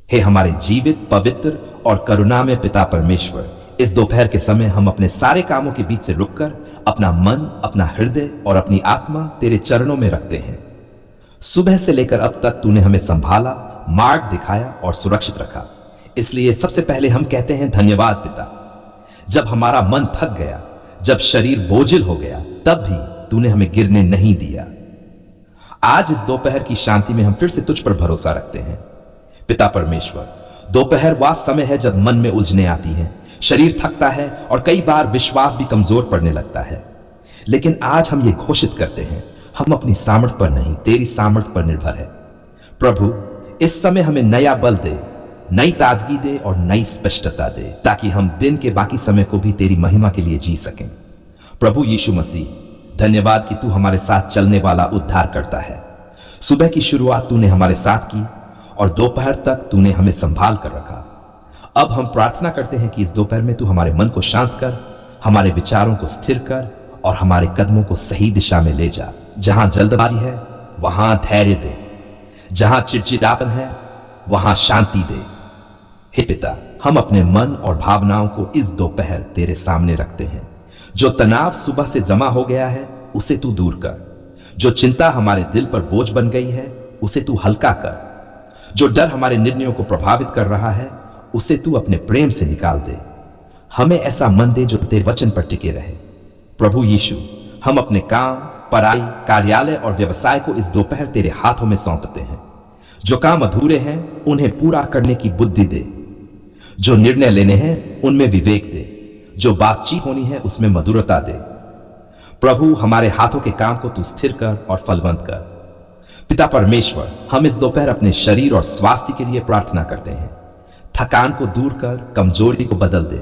हे हमारे जीवित, पवित्र और करुणामय पिता परमेश्वर, इस दोपहर के समय हम अपने सारे कामों के बीच से रुककर अपना मन, अपना हृदय और अपनी आत्मा तेरे चरणों में रखते हैं। सुबह से लेकर अब तक तूने हमें संभाला, मार्ग दिखाया और सुरक्षित रखा। इसलिए सबसे पहले हम कहते हैं धन्यवाद पिता। जब हमारा मन थक गया, जब शरीर बोझिल हो गया, तब भी तूने हमें गिरने नहीं दिया। आज इस दोपहर की शांति में हम फिर से तुझ पर भरोसा रखते हैं। पिता परमेश्वर, दोपहर वह समय है जब मन में उलझने आती हैं, शरीर थकता है और कई बार विश्वास भी कमजोर पड़ने लगता है। लेकिन आज हम ये घोषित करते हैं, हम अपनी सामर्थ पर नहीं, तेरी सामर्थ पर निर्भर है। प्रभु, इस समय हमें नया बल दे, नई ताजगी दे और नई स्पष्टता दे, ताकि हम दिन के बाकी समय को भी तेरी महिमा के लिए जी सकें। प्रभु यीशु मसीह, धन्यवाद कि तू हमारे साथ चलने वाला उद्धार करता है। सुबह की शुरुआत तूने हमारे साथ की और दोपहर तक तूने हमें संभाल कर रखा। अब हम प्रार्थना करते हैं कि इस दोपहर में तू हमारे मन को शांत कर, हमारे विचारों को स्थिर कर और हमारे कदमों को सही दिशा में ले जा। जहां जल्दबाजी है वहां धैर्य दे, जहां चिड़चिड़ापन है वहां शांति दे। हे पिता, हम अपने मन और भावनाओं को इस दोपहर तेरे सामने रखते हैं। जो तनाव सुबह से जमा हो गया है उसे तू दूर कर। जो चिंता हमारे दिल पर बोझ बन गई है उसे तू हल्का कर। जो डर हमारे निर्णयों को प्रभावित कर रहा है उसे तू अपने प्रेम से निकाल दे। हमें ऐसा मन दे जो तेरे वचन पर टिके रहे। प्रभु यीशु, हम अपने काम, पढ़ाई, कार्यालय और व्यवसाय को इस दोपहर तेरे हाथों में सौंपते हैं। जो काम अधूरे हैं उन्हें पूरा करने की बुद्धि दे। जो निर्णय लेने हैं उनमें विवेक दे। जो बातचीत होनी है उसमें मधुरता दे। प्रभु, हमारे हाथों के काम को तू स्थिर कर और फलवंत कर। पिता परमेश्वर, हम इस दोपहर अपने शरीर और स्वास्थ्य के लिए प्रार्थना करते हैं। थकान को दूर कर, कमजोरी को बदल दे।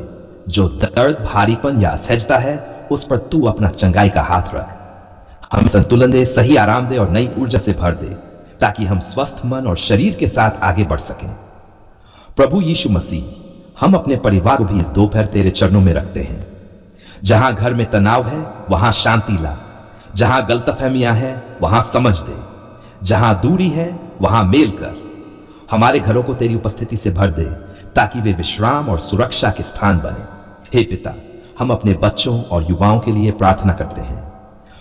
जो दर्द, भारीपन या असहजता है उस पर तू अपना चंगाई का हाथ रख। हमें संतुलन दे, सही आराम दे और नई ऊर्जा से भर दे, ताकि हम स्वस्थ मन और शरीर के साथ आगे बढ़ सकें। प्रभु यीशु मसीह, हम अपने परिवार को भी इस दोपहर तेरे चरणों में रखते हैं। जहां घर में तनाव है वहां शांति ला। जहां गलतफहमियां हैं वहां समझ दे। जहां दूरी है वहां मेल कर। हमारे घरों को तेरी उपस्थिति से भर दे, ताकि वे विश्राम और सुरक्षा के स्थान बने। हे पिता, हम अपने बच्चों और युवाओं के लिए प्रार्थना करते हैं।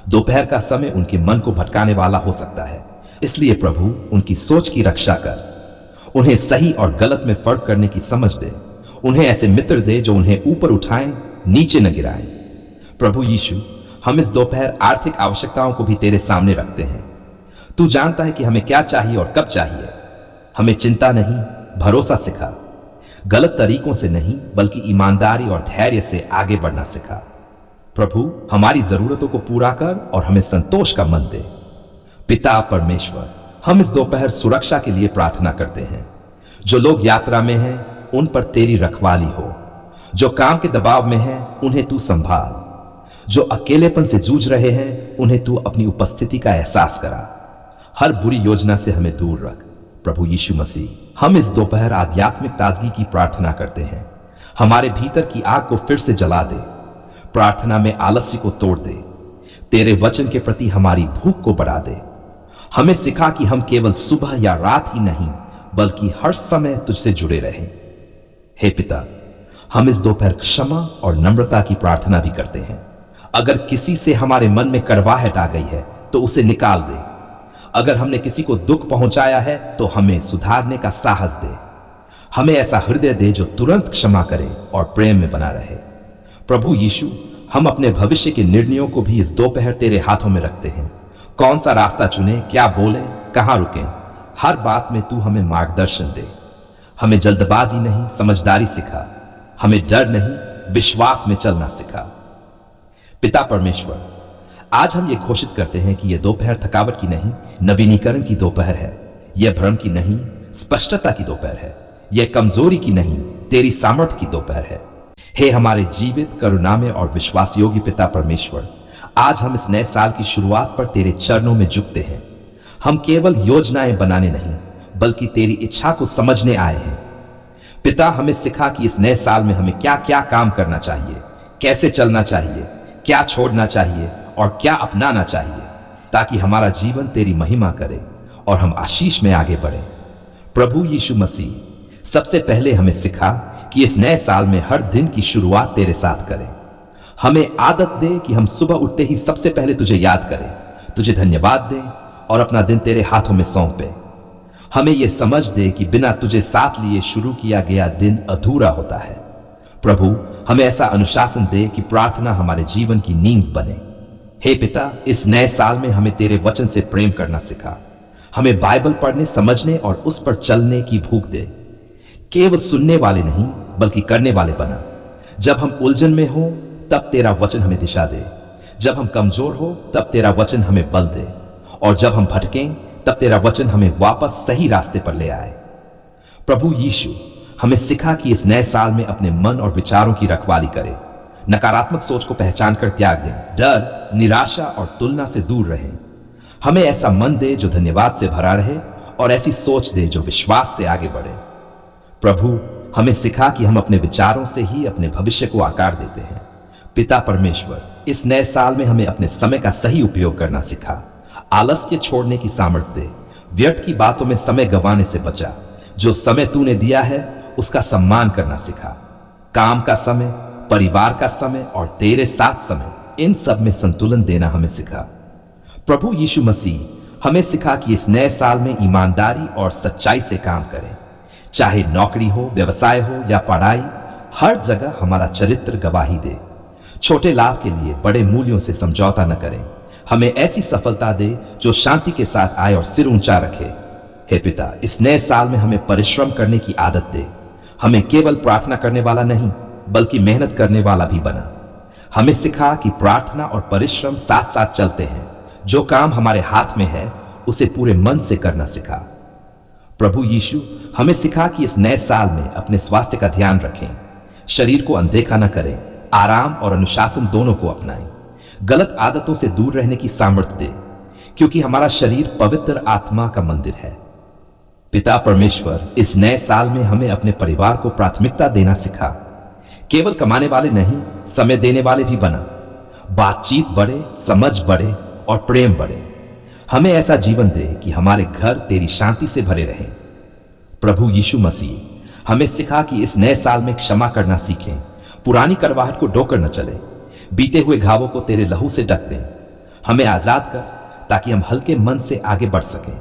दोपहर का समय उनके मन को भटकाने वाला हो सकता है, इसलिए प्रभु उनकी सोच की रक्षा कर। उन्हें सही और गलत में फर्क करने की समझ दे। उन्हें ऐसे मित्र दे जो उन्हें ऊपर उठाएं, नीचे न गिराएं। प्रभु यीशु, हम इस दोपहर आर्थिक आवश्यकताओं को भी तेरे सामने रखते हैं। तू जानता है कि हमें क्या चाहिए और कब चाहिए। हमें चिंता नहीं, भरोसा सिखा। गलत तरीकों से नहीं बल्कि ईमानदारी और धैर्य से आगे बढ़ना सिखा। प्रभु, हमारी जरूरतों को पूरा कर और हमें संतोष का मन दे। पिता परमेश्वर, हम इस दोपहर सुरक्षा के लिए प्रार्थना करते हैं। जो लोग यात्रा में हैं उन पर तेरी रखवाली हो। जो काम के दबाव में हैं उन्हें तू संभाल। जो अकेलेपन से जूझ रहे हैं उन्हें तू अपनी उपस्थिति का एहसास करा। हर बुरी योजना से हमें दूर रख। प्रभु यीशु मसीह, हम इस दोपहर आध्यात्मिक ताजगी की प्रार्थना करते हैं। हमारे भीतर की आग को फिर से जला दे। प्रार्थना में आलस्य को तोड़ दे। तेरे वचन के प्रति हमारी भूख को बढ़ा दे। हमें सिखा कि हम केवल सुबह या रात ही नहीं बल्कि हर समय तुझसे जुड़े रहें। हे पिता, हम इस दोपहर क्षमा और नम्रता की प्रार्थना भी करते हैं। अगर किसी से हमारे मन में कड़वाहट आ गई है तो उसे निकाल दे। अगर हमने किसी को दुख पहुंचाया है तो हमें सुधारने का साहस दे। हमें ऐसा हृदय दे जो तुरंत क्षमा करे और प्रेम में बना रहे। प्रभु यीशु, हम अपने भविष्य के निर्णयों को भी इस दोपहर तेरे हाथों में रखते हैं। कौन सा रास्ता चुने, क्या बोले, कहां रुकें, हर बात में तू हमें मार्गदर्शन दे। हमें जल्दबाजी नहीं, समझदारी सिखा। हमें डर नहीं, विश्वास में चलना सिखा। पिता परमेश्वर, आज हम ये घोषित करते हैं कि यह दोपहर थकावट की नहीं, नवीनीकरण की दोपहर है। यह भ्रम की नहीं, स्पष्टता की दोपहर है। यह कमजोरी की नहीं, तेरी सामर्थ्य की दोपहर है। हे हमारे जीवित, करुणामय और विश्वास योग्य पिता परमेश्वर, आज हम इस नए साल की शुरुआत पर तेरे चरणों में झुकते हैं। हम केवल योजनाएं बनाने नहीं बल्कि तेरी इच्छा को समझने आए हैं। पिता, हमें सिखा कि इस नए साल में हमें क्या क्या काम करना चाहिए, कैसे चलना चाहिए, क्या छोड़ना चाहिए और क्या अपनाना चाहिए, ताकि हमारा जीवन तेरी महिमा करे और हम आशीष में आगे बढ़े। प्रभु यीशु मसीह, सबसे पहले हमें सिखा कि इस नए साल में हर दिन की शुरुआत तेरे साथ करें। हमें आदत दे कि हम सुबह उठते ही सबसे पहले तुझे याद करें, तुझे धन्यवाद दें और अपना दिन तेरे हाथों में सौंपे। हमें यह समझ दे कि बिना तुझे साथ लिए शुरू किया गया दिन अधूरा होता है। प्रभु, हमें ऐसा अनुशासन दे कि प्रार्थना हमारे जीवन की नींव बने। हे पिता, इस नए साल में हमें तेरे वचन से प्रेम करना सिखा। हमें बाइबल पढ़ने, समझने और उस पर चलने की भूख दे। केवल सुनने वाले नहीं बल्कि करने वाले बना। जब हम उलझन में हो तब तेरा वचन हमें दिशा दे। जब हम कमजोर हो तब तेरा वचन हमें बल दे। और जब हम भटकें तब तेरा वचन हमें वापस सही रास्ते पर ले आए। प्रभु यीशु, हमें सिखा कि इस नए साल में अपने मन और विचारों की रखवाली करें। नकारात्मक सोच को पहचान कर त्याग दें। डर, निराशा और तुलना से दूर रहें। हमें ऐसा मन दे जो धन्यवाद से भरा रहे और ऐसी सोच दे जो विश्वास से आगे बढ़े। प्रभु, हमें सिखा कि हम अपने विचारों से ही अपने भविष्य को आकार देते हैं। पिता परमेश्वर, इस नए साल में हमें अपने समय का सही उपयोग करना सिखा। आलस्य छोड़ने की सामर्थ्य दे। व्यर्थ की बातों में समय गंवाने से बचा। जो समय तूने दिया है उसका सम्मान करना सिखा। काम का समय, परिवार का समय और तेरे साथ समय, इन सब में संतुलन देना हमें सिखा। प्रभु यीशु मसीह, हमें सिखा कि इस नए साल में ईमानदारी और सच्चाई से काम करें। चाहे नौकरी हो, व्यवसाय हो या पढ़ाई, हर जगह हमारा चरित्र गवाही दे। छोटे लाभ के लिए बड़े मूल्यों से समझौता न करें। हमें ऐसी सफलता दे जो शांति के साथ आए और सिर ऊंचा रखे। हे पिता, इस नए साल में हमें परिश्रम करने की आदत दे। हमें केवल प्रार्थना करने वाला नहीं बल्कि मेहनत करने वाला भी बना। हमें सिखा कि प्रार्थना और परिश्रम साथ साथ चलते हैं। जो काम हमारे हाथ में है उसे पूरे मन से करना सिखा। प्रभु यीशु, हमें सिखा कि इस नए साल में अपने स्वास्थ्य का ध्यान रखें। शरीर को अनदेखा न करें। आराम और अनुशासन दोनों को अपनाएं। गलत आदतों से दूर रहने की सामर्थ्य दे, क्योंकि हमारा शरीर पवित्र आत्मा का मंदिर है। पिता परमेश्वर, इस नए साल में हमें अपने परिवार को प्राथमिकता देना सिखा। केवल कमाने वाले नहीं, समय देने वाले भी बना। बातचीत बढ़े, समझ बढ़े और प्रेम बढ़े। हमें ऐसा जीवन दे कि हमारे घर तेरी शांति से भरे रहें। प्रभु यीशु मसीह, हमें सिखा कि इस नए साल में क्षमा करना सीखें। पुरानी करवाहट को ढोकर न चले। बीते हुए घावों को तेरे लहू से ढक दें। हमें आजाद कर ताकि हम हल्के मन से आगे बढ़ सकें,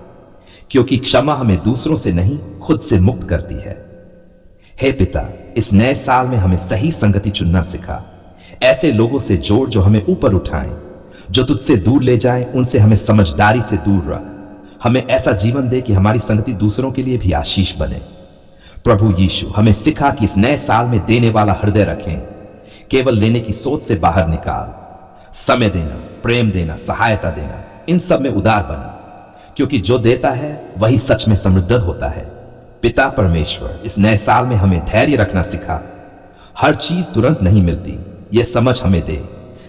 क्योंकि क्षमा हमें दूसरों से नहीं खुद से मुक्त करती है। हे पिता, इस नए साल में हमें सही संगति चुनना सिखा। ऐसे लोगों से जोड़ जो हमें ऊपर उठाएं, जो तुझसे दूर ले जाएं, उनसे हमें समझदारी से दूर रख। हमें ऐसा जीवन दे कि हमारी संगति दूसरों के लिए भी आशीष बने। प्रभु यीशु, हमें सिखा कि इस नए साल में देने वाला हृदय रखें। केवल लेने की सोच से बाहर निकाल। समय देना, प्रेम देना, सहायता देना, इन सब में उदार बना, क्योंकि जो देता है वही सच में समृद्ध होता है। पिता परमेश्वर, इस नए साल में हमें धैर्य रखना सिखा। हर चीज तुरंत नहीं मिलती, यह समझ हमें दे।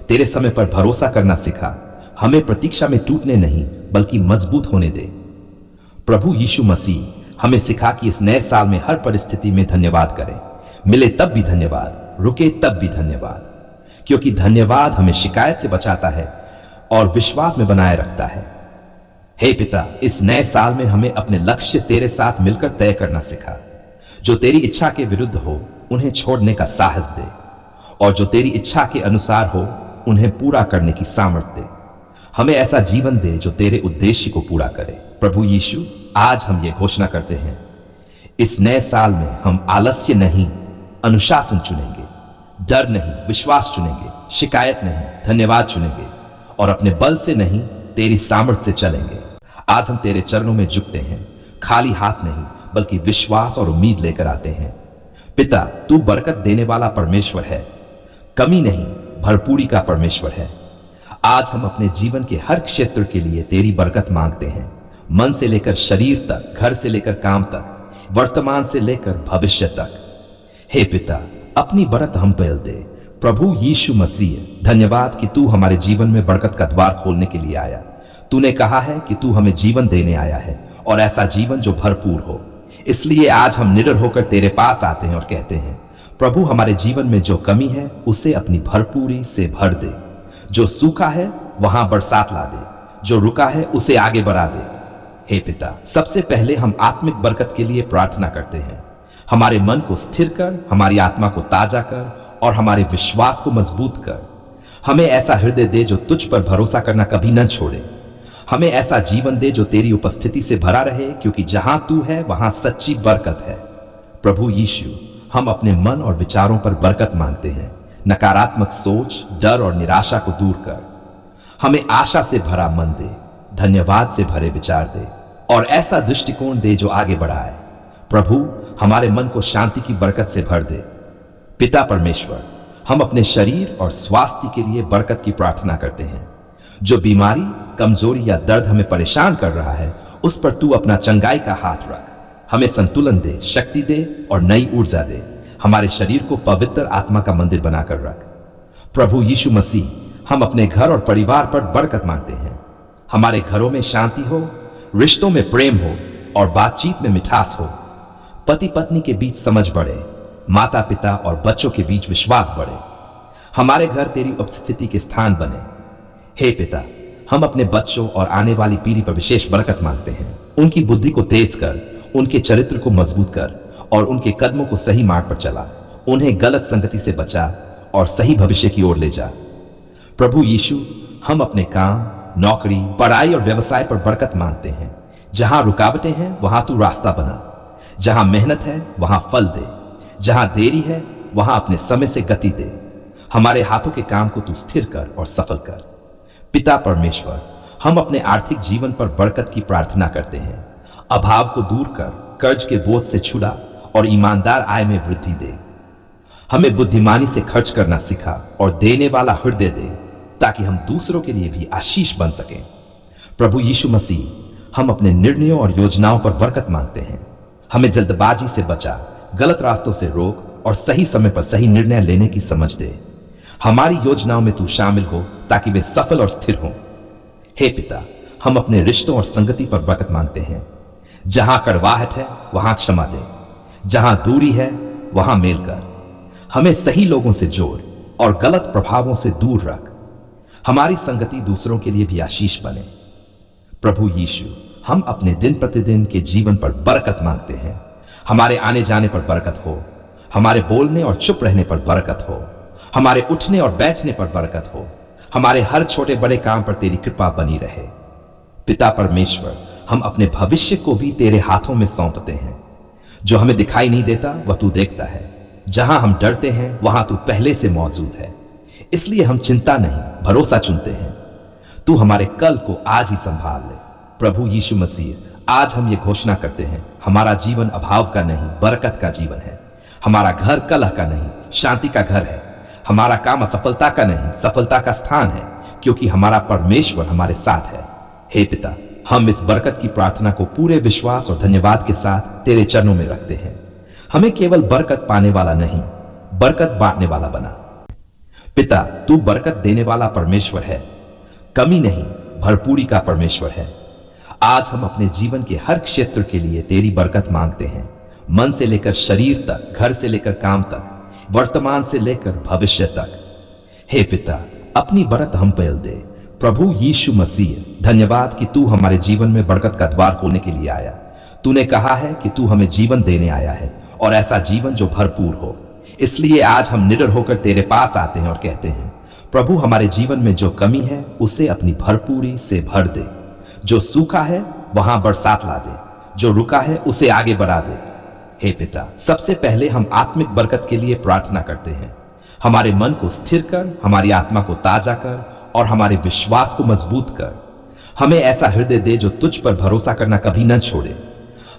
तेरे समय पर भरोसा करना सिखा। हमें प्रतीक्षा में टूटने नहीं बल्कि मजबूत होने दे। प्रभु यीशु मसीह, हमें सिखा कि इस नए साल में हर परिस्थिति में धन्यवाद करें। मिले तब भी धन्यवाद, रुके तब भी धन्यवाद, क्योंकि धन्यवाद हमें शिकायत से बचाता है और विश्वास में बनाए रखता है। हे पिता, इस नए साल में हमें अपने लक्ष्य तेरे साथ मिलकर तय करना सिखा। जो तेरी इच्छा के विरुद्ध हो उन्हें छोड़ने का साहस दे, और जो तेरी इच्छा के अनुसार हो उन्हें पूरा करने की सामर्थ्य दे। हमें ऐसा जीवन दे जो तेरे उद्देश्य को पूरा करे। प्रभु यीशु, आज हम ये घोषणा करते हैं, इस नए साल में हम आलस्य नहीं, अनुशासन चुनेंगे। डर नहीं, विश्वास चुनेंगे। शिकायत नहीं, धन्यवाद चुनेंगे। और अपने बल से नहीं, तेरी सामर्थ्य से चलेंगे। आज हम तेरे चरणों में झुकते हैं, खाली हाथ नहीं बल्कि विश्वास और उम्मीद लेकर आते हैं। पिता, तू बरकत देने वाला परमेश्वर है, कमी नहीं भरपूरी का परमेश्वर है। आज हम अपने जीवन के हर क्षेत्र के लिए तेरी बरकत मांगते हैं। मन से लेकर शरीर तक, घर से लेकर काम तक, वर्तमान से लेकर भविष्य तक। हे पिता, अपनी बरकत हम पर दे। प्रभु यीशु मसीह, धन्यवाद कि तू हमारे जीवन में बरकत का द्वार खोलने के लिए आया। तूने कहा है कि तू हमें जीवन देने आया है, और ऐसा जीवन जो भरपूर हो। इसलिए आज हम निडर होकर तेरे पास आते हैं और कहते हैं, प्रभु, हमारे जीवन में जो कमी है उसे अपनी भरपूरी से भर दे। जो सूखा है वहां बरसात ला दे, जो रुका है उसे आगे बढ़ा दे। हे पिता, सबसे पहले हम आत्मिक बरकत के लिए प्रार्थना करते हैं। हमारे मन को स्थिर कर, हमारी आत्मा को ताजा कर और हमारे विश्वास को मजबूत कर। हमें ऐसा हृदय दे जो तुझ पर भरोसा करना कभी न छोड़े। हमें ऐसा जीवन दे जो तेरी उपस्थिति से भरा रहे, क्योंकि जहां तू है वहां सच्ची बरकत है। प्रभु यीशु, हम अपने मन और विचारों पर बरकत मांगते हैं। नकारात्मक सोच, डर और निराशा को दूर कर। हमें आशा से भरा मन दे, धन्यवाद से भरे विचार दे और ऐसा दृष्टिकोण दे जो आगे बढ़ाए। प्रभु, हमारे मन को शांति की बरकत से भर दे। पिता परमेश्वर, हम अपने शरीर और स्वास्थ्य के लिए बरकत की प्रार्थना करते हैं। जो बीमारी, कमजोरी या दर्द हमें परेशान कर रहा है, उस पर तू अपना चंगाई का हाथ रख। हमें संतुलन दे, शक्ति दे और नई ऊर्जा दे। हमारे शरीर को पवित्र आत्मा का मंदिर बनाकर रख। प्रभु यीशु मसीह, हम अपने घर और परिवार पर बरकत मांगते हैं। हमारे घरों में शांति हो, रिश्तों में प्रेम हो और बातचीत में मिठास हो। पति पत्नी के बीच समझ बढ़े, माता पिता और बच्चों के बीच विश्वास बढ़े। हमारे घर तेरी उपस्थिति के स्थान बने। हे पिता, हम अपने बच्चों और आने वाली पीढ़ी पर विशेष बरकत मांगते हैं। उनकी बुद्धि को तेज कर, उनके चरित्र को मजबूत कर और उनके कदमों को सही मार्ग पर चला। उन्हें गलत संगति से बचा और सही भविष्य की ओर ले जा। प्रभु यीशु, हम अपने काम, नौकरी, पढ़ाई और व्यवसाय पर बरकत मांगते हैं। जहां रुकावटें हैं वहां तू रास्ता बना। जहां मेहनत है वहां फल दे। जहां देरी है वहां अपने समय से गति दे। हमारे हाथों के काम को तू स्थिर कर और सफल कर। पिता परमेश्वर, हम अपने आर्थिक जीवन पर बरकत की प्रार्थना करते हैं। अभाव को दूर कर, कर्ज के बोझ से छुड़ा और ईमानदार आय में वृद्धि दे। हमें बुद्धिमानी से खर्च करना सिखा और देने वाला हृदय दे, ताकि हम दूसरों के लिए भी आशीष बन सकें। प्रभु यीशु मसीह, हम अपने निर्णयों और योजनाओं पर बरकत मांगते हैं। हमें जल्दबाजी से बचा, गलत रास्तों से रोक और सही समय पर सही निर्णय लेने की समझ दे। हमारी योजनाओं में तू शामिल हो ताकि वे सफल और स्थिर हों। हे पिता, हम अपने रिश्तों और संगति पर बरकत मांगते हैं। जहां कड़वाहट है वहां क्षमा दे। जहां दूरी है वहां मेल कर। हमें सही लोगों से जोड़ और गलत प्रभावों से दूर रख। हमारी संगति दूसरों के लिए भी आशीष बने। प्रभु यीशु, हम अपने दिन प्रतिदिन के जीवन पर बरकत मांगते हैं। हमारे आने जाने पर बरकत हो। हमारे बोलने और चुप रहने पर बरकत हो। हमारे उठने और बैठने पर बरकत हो। हमारे हर छोटे बड़े काम पर तेरी कृपा बनी रहे। पिता परमेश्वर, हम अपने भविष्य को भी तेरे हाथों में सौंपते हैं। जो हमें दिखाई नहीं देता वह तू देखता है। जहां हम डरते हैं वहां तू पहले से मौजूद है। इसलिए हम चिंता नहीं, भरोसा चुनते हैं। तू हमारे कल को आज ही संभाल ले। प्रभु यीशु मसीह, आज हम ये घोषणा करते हैं, हमारा जीवन अभाव का नहीं, बरकत का जीवन है। हमारा घर कलह का नहीं, शांति का घर है। हमारा काम असफलता का नहीं, सफलता का स्थान है, क्योंकि हमारा परमेश्वर हमारे साथ है। हे पिता, हम इस बरकत की प्रार्थना को पूरे विश्वास और धन्यवाद के साथ तेरे चरणों में रखते हैं। हमें केवल बरकत पाने वाला नहीं, बरकत बांटने वाला बना। पिता, तू बरकत देने वाला परमेश्वर है, कमी नहीं, भरपूरी का परमेश्वर है। आज हम अपने जीवन के हर क्षेत्र के लिए तेरी बरकत मांगते हैं। मन से लेकर शरीर तक, घर से लेकर काम तक, वर्तमान से लेकर भविष्य तक। हे पिता, अपनी बरकत हम पर दे। प्रभु यीशु मसीह, धन्यवाद कि तू हमारे जीवन में बरकत का द्वार खोलने के लिए आया। तूने कहा है कि तू हमें जीवन देने आया है और ऐसा जीवन जो भरपूर हो। इसलिए आज हम निडर होकर तेरे पास आते हैं और कहते हैं, प्रभु, हमारे जीवन में जो कमी है उसे अपनी भरपूरी से भर दे। जो सूखा है वहां बरसात ला दे, जो रुका है उसे आगे बढ़ा दे। हे पिता, सबसे पहले हम आत्मिक बरकत के लिए प्रार्थना करते हैं। हमारे मन को स्थिर कर, हमारी आत्मा को ताजा कर और हमारे विश्वास को मजबूत कर। हमें ऐसा हृदय दे जो तुझ पर भरोसा करना कभी न छोड़े।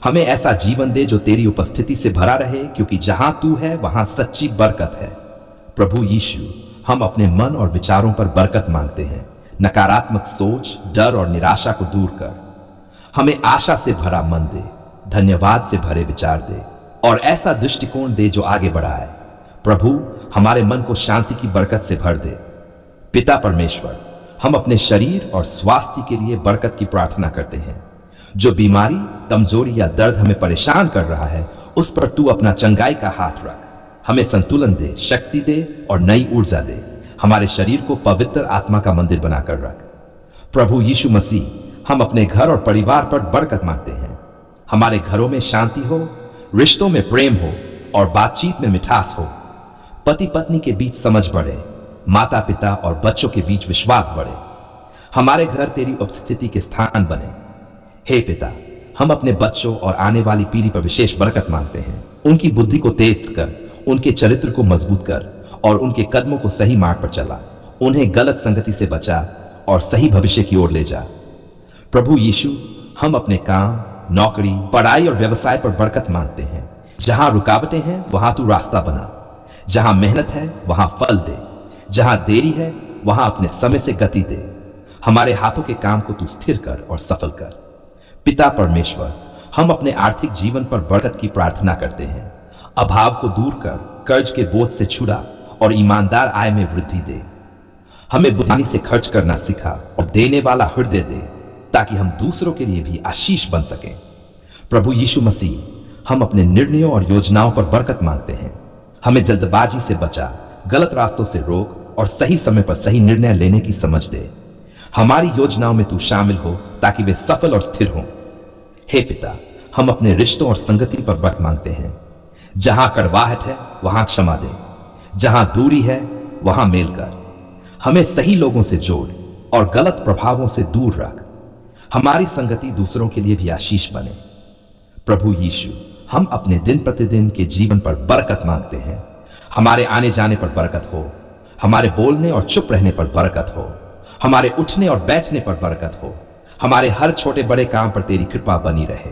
हमें ऐसा जीवन दे जो तेरी उपस्थिति से भरा रहे, क्योंकि जहां तू है वहां सच्ची बरकत है। प्रभु यीशु, हम अपने मन और विचारों पर बरकत मांगते हैं। नकारात्मक सोच, डर और निराशा को दूर कर। हमें आशा से भरा मन दे, धन्यवाद से भरे विचार दे और ऐसा दृष्टिकोण दे जो आगे बढ़ाए। प्रभु, हमारे मन को शांति की बरकत से भर दे। पिता परमेश्वर, हम अपने शरीर और स्वास्थ्य के लिए बरकत की प्रार्थना करते हैं। जो बीमारी, कमजोरी या दर्द हमें परेशान कर रहा है, उस पर तू अपना चंगाई का हाथ रख। हमें संतुलन दे, शक्ति दे और नई ऊर्जा दे। हमारे शरीर को पवित्र आत्मा का मंदिर बनाकर रख। प्रभु यीशु मसीह, हम अपने घर और परिवार पर बरकत मांगते हैं। हमारे घरों में शांति हो, रिश्तों में प्रेम हो और बातचीत में मिठास हो, पति पत्नी के बीच समझ बढ़े, माता पिता और बच्चों के बीच विश्वास बढ़े, हमारे घर तेरी उपस्थिति के स्थान बने। हे पिता, हम अपने बच्चों और आने वाली पीढ़ी पर विशेष बरकत मांगते हैं। उनकी बुद्धि को तेज कर, उनके चरित्र को मजबूत कर और उनके कदमों को सही मार्ग पर चला। उन्हें गलत संगति से बचा और सही भविष्य की ओर ले जा। प्रभु यीशु, हम अपने काम, नौकरी, पढ़ाई और व्यवसाय पर बरकत मांगते हैं। जहां रुकावटें हैं वहां तू रास्ता बना, जहां मेहनत है वहां फल दे, जहां देरी है वहां अपने समय से गति दे। हमारे हाथों के काम को तू स्थिर कर और सफल कर। पिता परमेश्वर, हम अपने आर्थिक जीवन पर बरकत की प्रार्थना करते हैं। अभाव को दूर कर, कर्ज के बोझ से छुड़ा और ईमानदार आय में वृद्धि दे। हमें बुद्धिमानी से खर्च करना सिखा और देने वाला हृदय दे, ताकि हम दूसरों के लिए भी आशीष बन सकें। प्रभु यीशु मसीह, हम अपने निर्णयों और योजनाओं पर बरकत मांगते हैं। हमें जल्दबाजी से बचा, गलत रास्तों से रोक और सही समय पर सही निर्णय लेने की समझ दे। हमारी योजनाओं में तू शामिल हो ताकि वे सफल और स्थिर हों। हे पिता, हम अपने रिश्तों और संगति पर बरकत मांगते हैं। जहां कड़वाहट है वहां क्षमा दे, जहां दूरी है वहां मेल कर। हमें सही लोगों से जोड़ और गलत प्रभावों से दूर रख। हमारी संगति दूसरों के लिए भी आशीष बने। प्रभु यीशु, हम अपने दिन प्रतिदिन के जीवन पर बरकत मांगते हैं। हमारे आने जाने पर बरकत हो, हमारे बोलने और चुप रहने पर बरकत हो, हमारे उठने और बैठने पर बरकत हो, हमारे हर छोटे बड़े काम पर तेरी कृपा बनी रहे।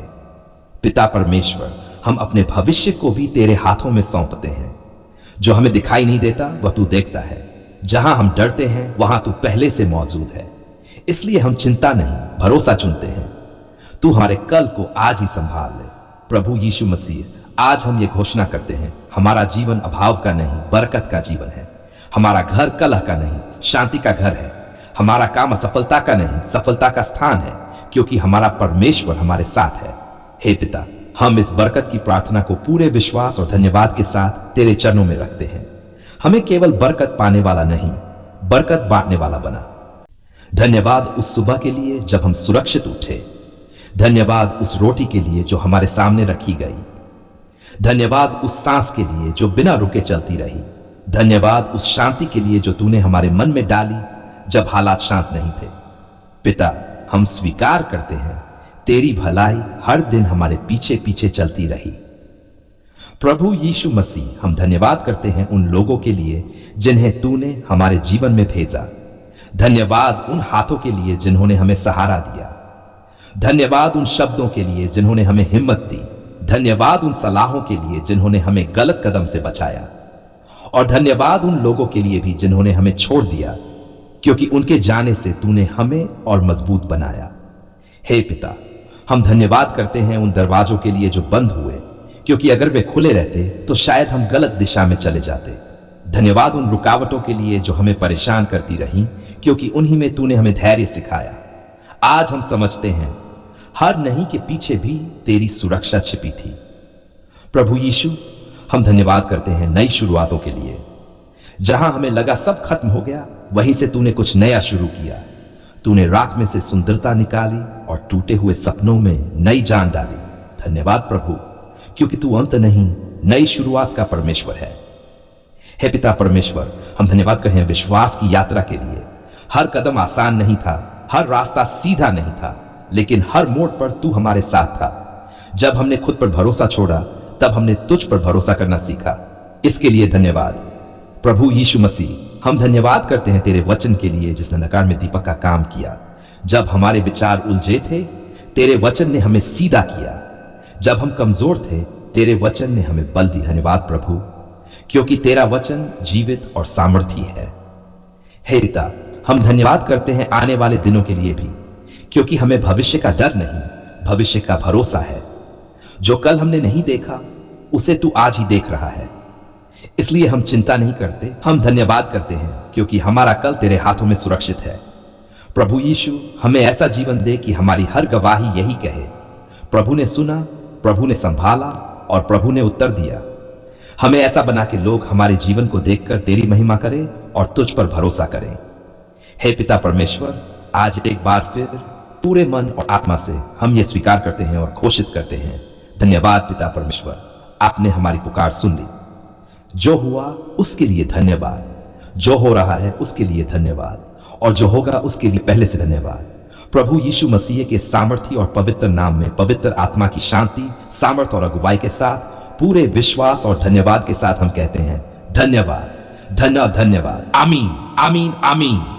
पिता परमेश्वर, हम अपने भविष्य को भी तेरे हाथों में सौंपते हैं। जो हमें दिखाई नहीं देता वह तू देखता है। जहां हम डरते हैं वहां तू पहले से मौजूद है। इसलिए हम चिंता नहीं, भरोसा चुनते हैं। तू हमारे कल को आज ही संभाल ले। प्रभु यीशु मसीह, आज हम ये घोषणा करते हैं, हमारा जीवन अभाव का नहीं, बरकत का जीवन है। हमारा घर कलह का नहीं, शांति का घर है। हमारा काम असफलता का नहीं, सफलता का स्थान है, क्योंकि हमारा परमेश्वर हमारे साथ है। हे पिता, हम इस बरकत की प्रार्थना को पूरे विश्वास और धन्यवाद के साथ तेरे चरणों में रखते हैं। हमें केवल बरकत पाने वाला नहीं, बरकत बांटने वाला बना। धन्यवाद उस सुबह के लिए जब हम सुरक्षित उठे। धन्यवाद उस रोटी के लिए जो हमारे सामने रखी गई। धन्यवाद उस सांस के लिए जो बिना रुके चलती रही। धन्यवाद उस शांति के लिए जो तूने हमारे मन में डाली जब हालात शांत नहीं थे। पिता, हम स्वीकार करते हैं तेरी भलाई हर दिन हमारे पीछे पीछे चलती रही। प्रभु यीशु मसीह, हम धन्यवाद करते हैं उन लोगों के लिए जिन्हें तूने हमारे जीवन में भेजा। धन्यवाद उन हाथों के लिए जिन्होंने हमें सहारा दिया। धन्यवाद उन शब्दों के लिए जिन्होंने हमें हिम्मत दी। धन्यवाद उन सलाहों के लिए जिन्होंने हमें गलत कदम से बचाया। और धन्यवाद उन लोगों के लिए भी जिन्होंने हमें छोड़ दिया, क्योंकि उनके जाने से तूने हमें और मजबूत बनाया। हे पिता, हम धन्यवाद करते हैं उन दरवाजों के लिए जो बंद हुए, क्योंकि अगर वे खुले रहते तो शायद हम गलत दिशा में चले जाते। धन्यवाद उन रुकावटों के लिए जो हमें परेशान करती रहीं, क्योंकि उन्हीं में तूने हमें धैर्य सिखाया। आज हम समझते हैं हर नहीं के पीछे भी तेरी सुरक्षा छिपी थी। प्रभु यीशु, हम धन्यवाद करते हैं नई शुरुआतों के लिए। जहां हमें लगा सब खत्म हो गया, वहीं से तूने कुछ नया शुरू किया। तूने राख में से सुंदरता निकाली और टूटे हुए सपनों में नई जान डाली। धन्यवाद प्रभु, क्योंकि तू अंत नहीं, नई शुरुआत का परमेश्वर है। हे पिता परमेश्वर, हम धन्यवाद करते हैं विश्वास की यात्रा के लिए। हर कदम आसान नहीं था, हर रास्ता सीधा नहीं था, लेकिन हर मोड़ पर तू हमारे साथ था। जब हमने खुद पर भरोसा छोड़ा, तब हमने तुझ पर भरोसा करना सीखा। इसके लिए धन्यवाद। प्रभु यीशु मसीह, हम धन्यवाद करते हैं तेरे वचन के लिए जिसने अंधकार में दीपक का काम किया। जब हमारे विचार उलझे थे, तेरे वचन ने हमें सीधा किया। जब हम कमजोर थे, तेरे वचन ने हमें बल दी। धन्यवाद प्रभु, क्योंकि तेरा वचन जीवित और सामर्थी है। हे पिता, हम धन्यवाद करते हैं आने वाले दिनों के लिए भी, क्योंकि हमें भविष्य का डर नहीं, भविष्य का भरोसा है। जो कल हमने नहीं देखा, उसे तू आज ही देख रहा है। इसलिए हम चिंता नहीं करते, हम धन्यवाद करते हैं, क्योंकि हमारा कल तेरे हाथों में सुरक्षित है। प्रभु यीशु, हमें ऐसा जीवन दे कि हमारी हर गवाही यही कहे, प्रभु ने सुना, प्रभु ने संभाला और प्रभु ने उत्तर दिया। हमें ऐसा बना कि लोग हमारे जीवन को देखकर तेरी महिमा करें और तुझ पर भरोसा करें। हे पिता परमेश्वर, आज एक बार फिर पूरे मन और आत्मा से हम ये स्वीकार करते हैं और घोषित करते हैं, धन्यवाद पिता परमेश्वर, आपने हमारी पुकार सुन ली। जो हुआ उसके लिए धन्यवाद, जो हो रहा है उसके लिए धन्यवाद, और जो होगा उसके लिए पहले से धन्यवाद। प्रभु यीशु मसीह के सामर्थी और पवित्र नाम में पवित्र आत्मा की शांति, सामर्थ और अगुवाई के साथ पूरे विश्वास और धन्यवाद के साथ हम कहते हैं धन्यवाद, धन्यवाद, आमीन, आमीन, आमीन।